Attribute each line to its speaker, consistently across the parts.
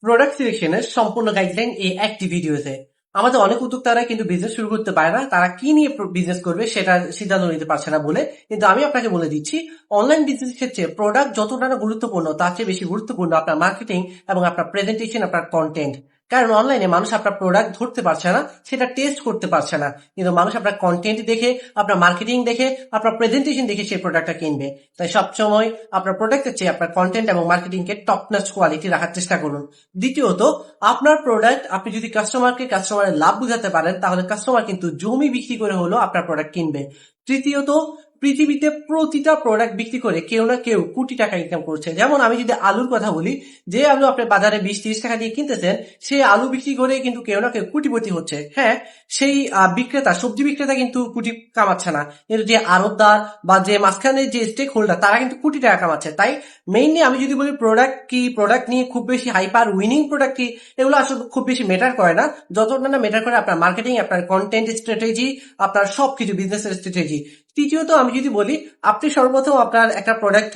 Speaker 1: Product সিলেকশনের সম্পূর্ণ guideline এই একটি ভিডিওতে। আমাদের অনেক উদ্যোক্তারা কিন্তু বিজনেস শুরু করতে পারে না, তারা কি নিয়ে বিজনেস করবে সেটা সিদ্ধান্ত নিতে পারছে না বলে। কিন্তু আমি আপনাকে বলে দিচ্ছি, অনলাইন বিজনেস ক্ষেত্রে প্রোডাক্ট যতটা না গুরুত্বপূর্ণ তার চেয়ে বেশি গুরুত্বপূর্ণ আপনার মার্কেটিং এবং আপনার প্রেজেন্টেশন, আপনার কন্টেন্ট। কারণ অনলাইনে মানুষ আপনার প্রোডাক্ট ধরতে পারছে না, সেটা টেস্ট করতে পারছে না, কিন্তু মানুষ আপনার কন্টেন্ট দেখে, আপনার মার্কেটিং দেখে, আপনার প্রেজেন্টেশন দেখে সেই প্রোডাক্টটা কিনবে। তাই সবসময় আপনার প্রোডাক্টের চেয়ে আপনার কন্টেন্ট এবং মার্কেটিংকে টপ নচ কোয়ালিটি রাখার চেষ্টা করুন। দ্বিতীয়ত, আপনার প্রোডাক্ট আপনি যদি কাস্টমারের লাভ বুঝাতে পারেন, তাহলে কাস্টমার কিন্তু জমি বিক্রি করে হলেও আপনার প্রোডাক্ট কিনবে। তৃতীয়ত, পৃথিবীতে প্রতিটা প্রোডাক্ট বিক্রি করে কেউ না কেউ কোটি টাকা ইনকাম করছে। যেমন আমি যদি আলুর কথা বলি, যে আলু আপনি বাজারে 20-30 টাকা দিয়ে কিনতেছেন, সেই আলু বিক্রি করে কিন্তু কেউ না কেউ কোটিপতি হচ্ছে। হ্যাঁ, সেই সবজি বিক্রেতা কিন্তু কোটি কামাচ্ছে না, কিন্তু যে আড়তদার বা যে মাঝখানে যে স্টেক হোল্ডার, তারা কিন্তু কোটি টাকা কামাচ্ছে। তাই মেইনলি আমি যদি বলি প্রোডাক্ট কি, প্রোডাক্ট নিয়ে খুব বেশি হাইপার উইনিং প্রোডাক্ট কি, এগুলো আসলে খুব বেশি ম্যাটার করে না। যতটা না ম্যাটার করে আপনার মার্কেটিং, আপনার কন্টেন্ট স্ট্র্যাটেজি, আপনার সবকিছু বিজনেসের স্ট্র্যাটেজি। তৃতীয়ত, আমি যদি বলি, আপনি সর্বপ্রথম আপনার একটা প্রোডাক্ট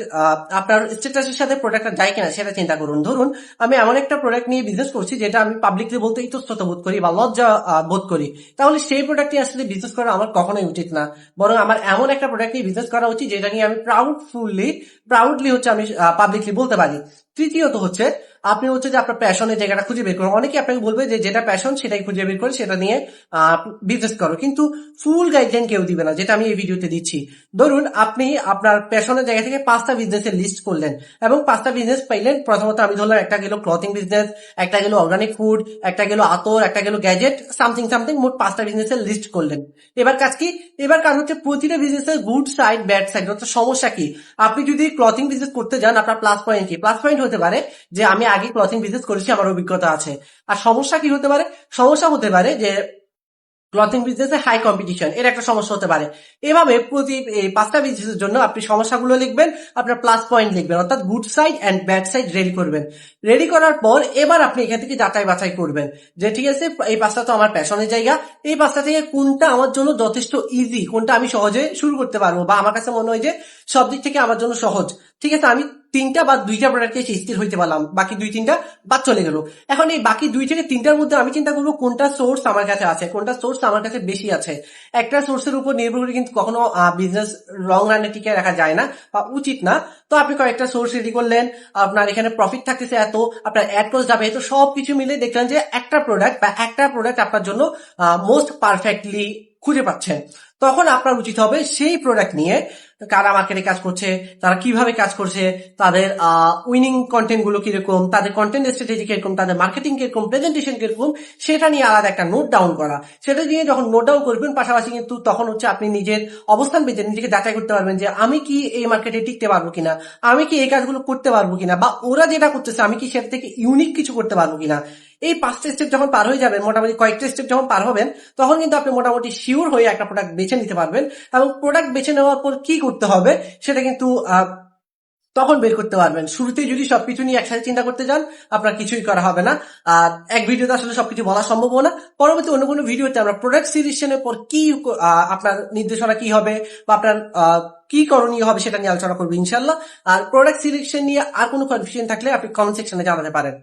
Speaker 1: আপনার স্ট্যাটাসের সাথে প্রোডাক্টটা যায় কিনা সেটা চিন্তা করুন। ধরুন আমি এমন একটা প্রোডাক্ট নিয়ে বিজনেস করছি যেটা আমি পাবলিকলি বলতে ইতস্তত বোধ করি বা লজ্জা বোধ করি, তাহলে সেই প্রোডাক্ট নিয়ে আসলে বিজনেস করা আমার কখনোই উচিত না। বরং আমার এমন একটা প্রোডাক্ট নিয়ে বিজনেস করা উচিত যেটা নিয়ে আমি প্রাউডলি হচ্ছে আমি পাবলিকলি বলতে পারি। তৃতীয়ত হচ্ছে, আপনি হচ্ছে যে আপনার প্যাশনের জায়গাটা খুঁজে বের করুন। অনেকে আপনাকে বলবে যে যেটা প্যাশন সেটাই খুঁজে বের করে সেটা নিয়ে বিজনেস করো, কিন্তু ফুল গাইডলাইন কেউ দিবে না, যেটা আমি এই ভিডিওতে দিচ্ছি। ধরুন আপনি আপনার প্যাশনের জায়গা থেকে 5টা বিজনেসের লিস্ট করলেন এবং 5টা বিজনেস পাইলেন। প্রথমত আমি ধরলাম একটা গেল ক্লথিং বিজনেস, একটা গেল অর্গানিক ফুড, একটা গেল আতর, একটা গেল গ্যাজেট, সামথিং সামথিং, মোট 5টা বিজনেসের লিস্ট করলেন। এবার কাজ কি? এবার কাজ হচ্ছে প্রতিটা বিজনেসের গুড সাইড, ব্যাড সাইড, অর্থাৎ সমস্যা কি। আপনি যদি ক্লথিং বিজনেস করতে যান, আপনার প্লাস পয়েন্ট কি? প্লাস পয়েন্ট হতে পারে যে আমি আগে ক্লথিং বিজনেস করেছি, আমার অভিজ্ঞতা আছে। আর সমস্যা কি হতে পারে? সমস্যা হতে পারে যে ক্লথিং বিজনেসে হাই কম্পিটিশন, এর একটা সমস্যা হতে পারে। এভাবে প্রতি এই 5টা বিজনেসের জন্য আপনি সমস্যাগুলো লিখবেন, আপনার প্লাস পয়েন্ট লিখবেন, অর্থাৎ good side and bad side ready করবেন। রেডি করার পর এবার আপনি এখান থেকে যাচাই বাছাই করবেন যে ঠিক আছে, এই 5টা তো আমার প্যাশনের জায়গা, এই 5টা থেকে কোনটা আমার জন্য যথেষ্ট ইজি, কোনটা আমি সহজে শুরু করতে পারবো বা আমার কাছে মনে হয় যে সব দিক থেকে আমার জন্য সহজ। ঠিক আছে, আমি 3টা বা 2টা প্রোডাক্টে স্থির হইতে পারলাম, বাকি 2-3টা বাদ চলে গেল। এখন এই বাকি 2 থেকে 3টার মধ্যে আমি চিন্তা করবো কোনটা সোর্স আমার কাছে আছে, কোনটা সোর্স আমার কাছে বেশি আছে। একটা সোর্সের উপর নির্ভর করে কিন্তু কখনো বিজনেস লং রানে টিকে রাখা যায় না বা উচিত না। তো আপনি কয়েকটা সোর্স রেডি করলেন, আপনার এখানে প্রফিট থাকতেছে এত, আপনার অ্যাড কস্ট যাবে এত, সবকিছু মিলে দেখলেন যে একটা প্রোডাক্ট আপনার জন্য মোস্ট পারফেক্টলি খুঁজে পাচ্ছেন। তখন আপনার উচিত হবে সেই প্রোডাক্ট নিয়ে কারা মার্কেটে কাজ করছে, তারা কিভাবে কাজ করছে, তাদের উইনিং কন্টেন্ট গুলো কিরকম, তাদের কন্টেন্ট স্ট্র্যাটেজি কিরকম, তাদের মার্কেটিং কিরকম, প্রেজেন্টেশন কিরকম, সেটা নিয়ে আলাদা একটা নোট ডাউন করা। সেটা নিয়ে যখন নোট ডাউন করবেন, পাশাপাশি কিন্তু তখন হচ্ছে আপনি নিজের অবস্থান পেতে নিজেকে যাচাই করতে পারবেন যে আমি কি এই মার্কেটে টিকতে পারবো কিনা, আমি কি এই কাজগুলো করতে পারবো কিনা, বা ওরা যেটা করতেছে আমি কি সেটা থেকে ইউনিক কিছু করতে পারবো কিনা। এই 5টা স্টেপ যখন পার হয়ে যাবেন, মোটামুটি কয়েকটা স্টেপ যখন পার হবেন, তখন কিন্তু আপনি মোটামুটি শিওর হয়ে একটা প্রোডাক্ট বেছে নিতে পারবেন। এবং প্রোডাক্ট বেছে নেওয়ার পর কি করতে হবে সেটা কিন্তু তখন বের করতে পারবেন। শুরুতেই যদি সবকিছু নিয়ে একসাথে চিন্তা করতে যান, আপনার কিছুই করা হবে না। আর এক ভিডিওতে আসলে সবকিছু বলা সম্ভব না। পরবর্তী অন্য কোনো ভিডিওতে আমরা প্রোডাক্ট সিলেকশনের পর কি আপনার নির্দেশনা কি হবে বা আপনার কি করণীয় হবে সেটা নিয়ে আলোচনা করবো ইনশাল্লাহ। আর প্রোডাক্ট সিলেকশন নিয়ে আর কোনো কনফিউশন থাকলে আপনি কমেন্ট সেকশনে জানাতে পারেন।